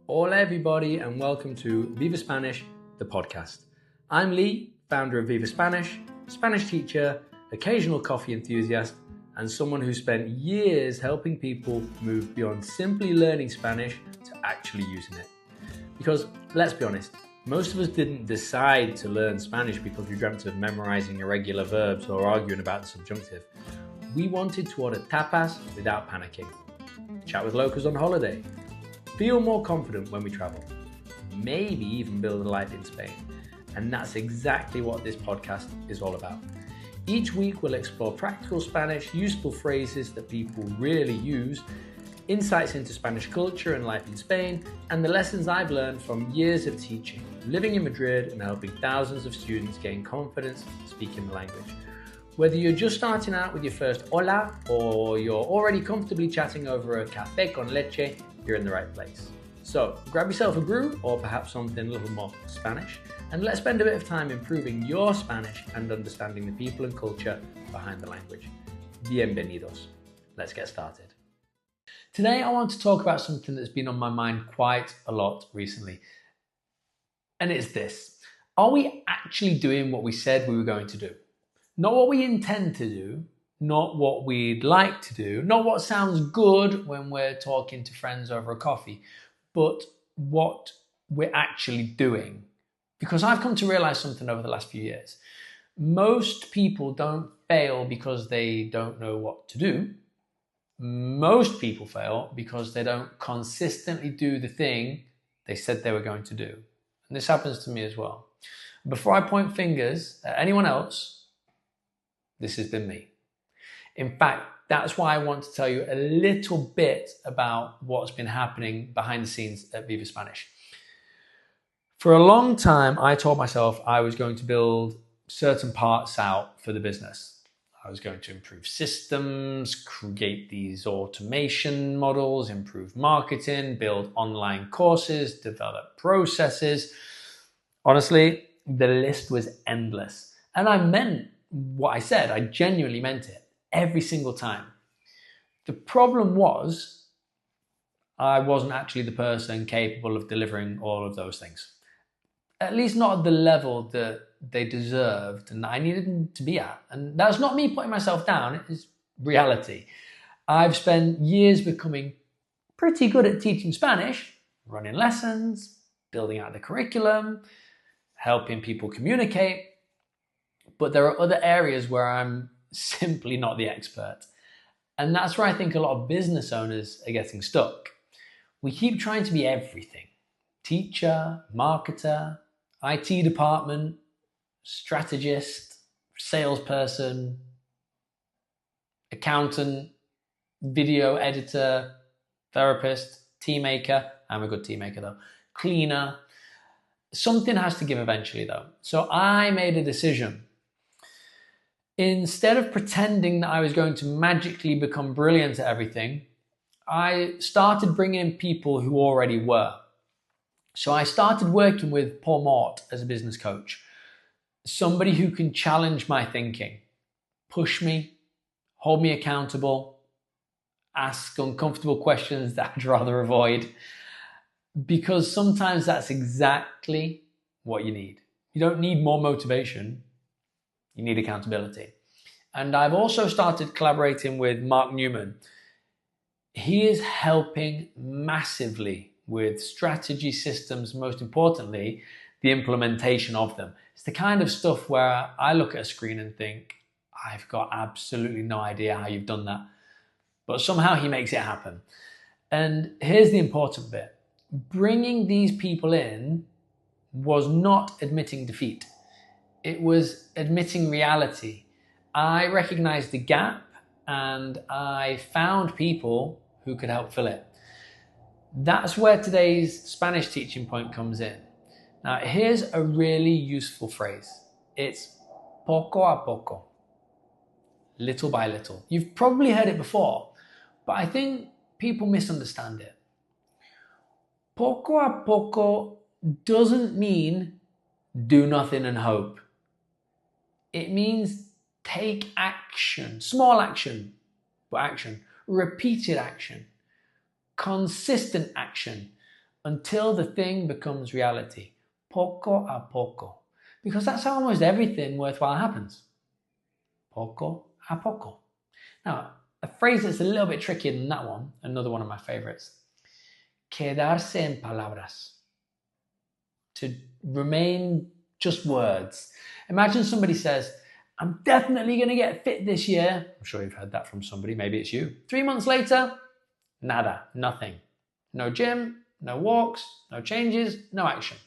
Hola everybody and welcome to Viva Spanish, the podcast. I'm Lee, founder of Viva Spanish, Spanish teacher, occasional coffee enthusiast, and someone who spent years helping people move beyond simply learning Spanish to actually using it. Because, let's be honest, most of us didn't decide to learn Spanish because we dreamt of memorizing irregular verbs or arguing about the subjunctive. We wanted to order tapas without panicking, chat with locals on holiday, feel more confident when we travel, maybe even build a life in Spain. And that's exactly what this podcast is all about. Each week we'll explore practical Spanish, useful phrases that people really use, insights into Spanish culture and life in Spain, and the lessons I've learned from years of teaching, living in Madrid and helping thousands of students gain confidence speaking the language. Whether you're just starting out with your first hola or you're already comfortably chatting over a café con leche, you're in the right place. So grab yourself a brew or perhaps something a little more Spanish, and let's spend a bit of time improving your Spanish and understanding the people and culture behind the language. Bienvenidos. Let's get started. Today I want to talk about something that's been on my mind quite a lot recently. And it's this. Are we actually doing what we said we were going to do? Not what we intend to do, not what we'd like to do, not what sounds good when we're talking to friends over a coffee, but what we're actually doing. Because I've come to realize something over the last few years. Most people don't fail because they don't know what to do. Most people fail because they don't consistently do the thing they said they were going to do. And this happens to me as well. Before I point fingers at anyone else, this has been me. In fact, that's why I want to tell you a little bit about what's been happening behind the scenes at Viva Spanish. For a long time, I told myself I was going to build certain parts out for the business. I was going to improve systems, create these automation models, improve marketing, build online courses, develop processes. Honestly, the list was endless. And I meant what I said. I genuinely meant it every single time. The problem was I wasn't actually the person capable of delivering all of those things. At least not at the level that they deserved and I needed them to be at. And that's not me putting myself down, it is reality. I've spent years becoming pretty good at teaching Spanish, running lessons, building out the curriculum, helping people communicate. But there are other areas where I'm simply not the expert. And that's where I think a lot of business owners are getting stuck. We keep trying to be everything. Teacher, marketer, IT department, strategist, salesperson, accountant, video editor, therapist, tea maker. I'm a good tea maker though. Cleaner. Something has to give eventually though. So I made a decision. Instead of pretending that I was going to magically become brilliant at everything, I started bringing in people who already were. So I started working with Mort as a business coach, somebody who can challenge my thinking, push me, hold me accountable, ask uncomfortable questions that I'd rather avoid, because sometimes that's exactly what you need. You don't need more motivation. You need accountability. And I've also started collaborating with Newman. He is helping massively with strategy systems, most importantly, the implementation of them. It's the kind of stuff where I look at a screen and think, I've got absolutely no idea how you've done that. But somehow he makes it happen. And here's the important bit. Bringing these people in was not admitting defeat. It was admitting reality. I recognized the gap and I found people who could help fill it. That's where today's Spanish teaching point comes in. Now, here's a really useful phrase. It's poco a poco, little by little. You've probably heard it before, but I think people misunderstand it. Poco a poco doesn't mean do nothing and hope. It means take action, small action, but action, repeated action, consistent action until the thing becomes reality. Poco a poco. Because that's how almost everything worthwhile happens. Poco a poco. Now, a phrase that's a little bit trickier than that one, another one of my favorites. Quedarse en palabras. To remain just words. Imagine somebody says, I'm definitely going to get fit this year. I'm sure you've heard that from somebody. Maybe it's you. 3 months later, nada, nothing. No gym, no walks, no changes, no action.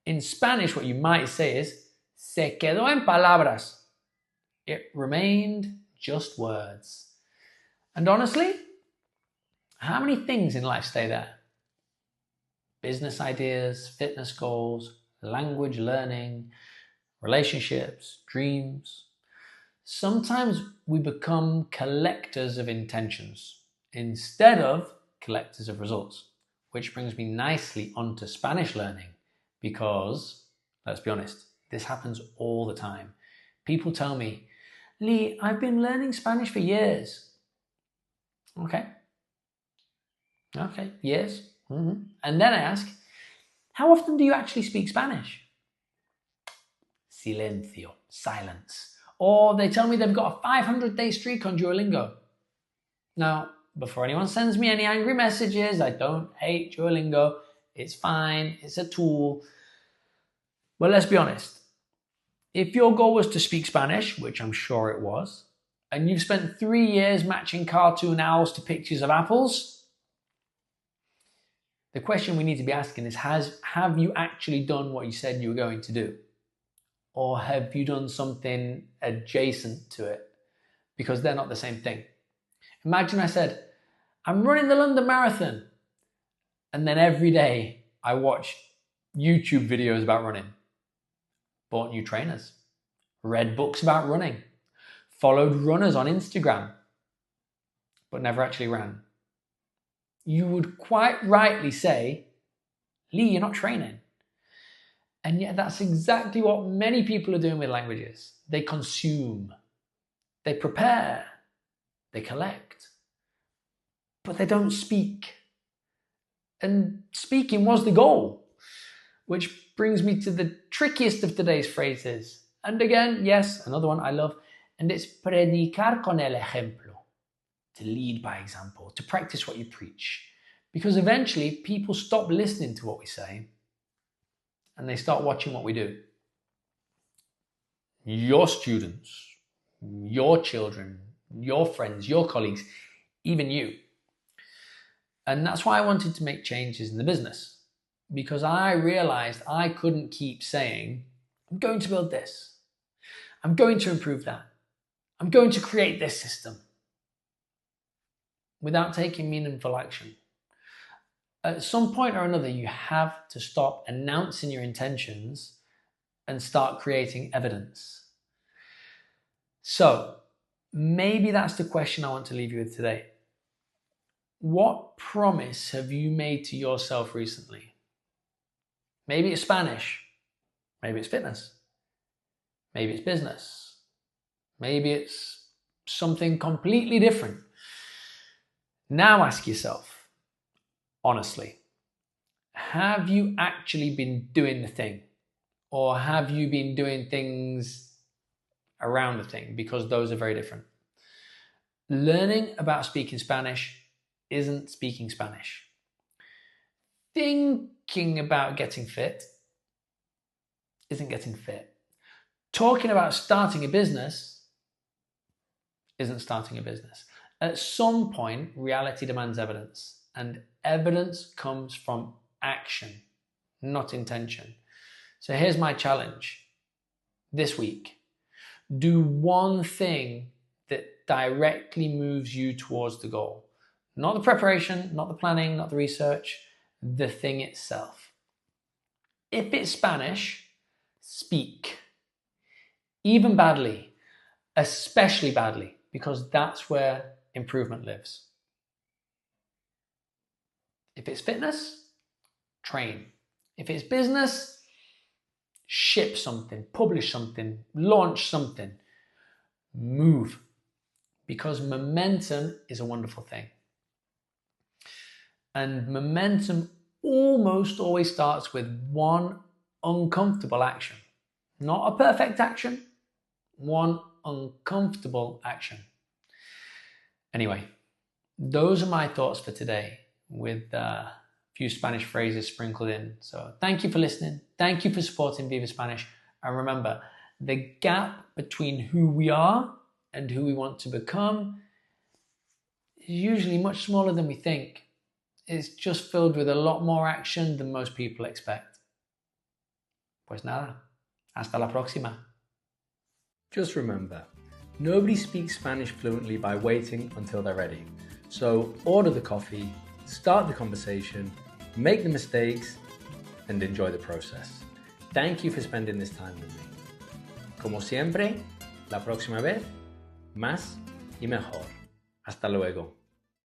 In Spanish, what you might say is, se quedó en palabras. It remained just words. And honestly, how many things in life stay there? Business ideas, fitness goals, language learning, relationships, dreams. Sometimes we become collectors of intentions instead of collectors of results, which brings me nicely onto Spanish learning because, let's be honest, this happens all the time. People tell me, Lee, I've been learning Spanish for years. Okay, years. And then I ask, how often do you actually speak Spanish? Silencio, silence. Or they tell me they've got a 500-day streak on Duolingo. Now, before anyone sends me any angry messages, I don't hate Duolingo. It's fine, it's a tool. But let's be honest. If your goal was to speak Spanish, which I'm sure it was, and you've spent 3 years matching cartoon owls to pictures of apples, the question we need to be asking is, have you actually done what you said you were going to do? Or have you done something adjacent to it? Because they're not the same thing. Imagine I said, I'm running the London Marathon. And then every day I watched YouTube videos about running, bought new trainers, read books about running, followed runners on Instagram, but never actually ran. You would quite rightly say, Lee, you're not training. And yet that's exactly what many people are doing with languages. They consume, they prepare, they collect, but they don't speak. And speaking was the goal, which brings me to the trickiest of today's phrases. And again, yes, another one I love, and it's predicar con el ejemplo. To lead by example, to practice what you preach. Because eventually people stop listening to what we say and they start watching what we do. Your students, your children, your friends, your colleagues, even you. And that's why I wanted to make changes in the business, because I realized I couldn't keep saying, I'm going to build this. I'm going to improve that. I'm going to create this system, without taking meaningful action. At some point or another, you have to stop announcing your intentions and start creating evidence. So maybe that's the question I want to leave you with today. What promise have you made to yourself recently? Maybe it's Spanish. Maybe it's fitness. Maybe it's business. Maybe it's something completely different. Now ask yourself, honestly, have you actually been doing the thing? Or have you been doing things around the thing? Because those are very different. Learning about speaking Spanish isn't speaking Spanish. Thinking about getting fit isn't getting fit. Talking about starting a business isn't starting a business. At some point, reality demands evidence, and evidence comes from action, not intention. So here's my challenge this week. Do one thing that directly moves you towards the goal. Not the preparation, not the planning, not the research, the thing itself. If it's Spanish, speak. Even badly, especially badly, because that's where improvement lives. If it's fitness, train. If it's business, ship something, publish something, launch something, move. Because momentum is a wonderful thing. And momentum almost always starts with one uncomfortable action. Not a perfect action, one uncomfortable action. Anyway, those are my thoughts for today with a few Spanish phrases sprinkled in. So thank you for listening. Thank you for supporting Viva Spanish. And remember, the gap between who we are and who we want to become is usually much smaller than we think. It's just filled with a lot more action than most people expect. Pues nada, hasta la próxima. Just remember, nobody speaks Spanish fluently by waiting until they're ready. So order the coffee, start the conversation, make the mistakes, and enjoy the process. Thank you for spending this time with me. Como siempre, la próxima vez, más y mejor. Hasta luego.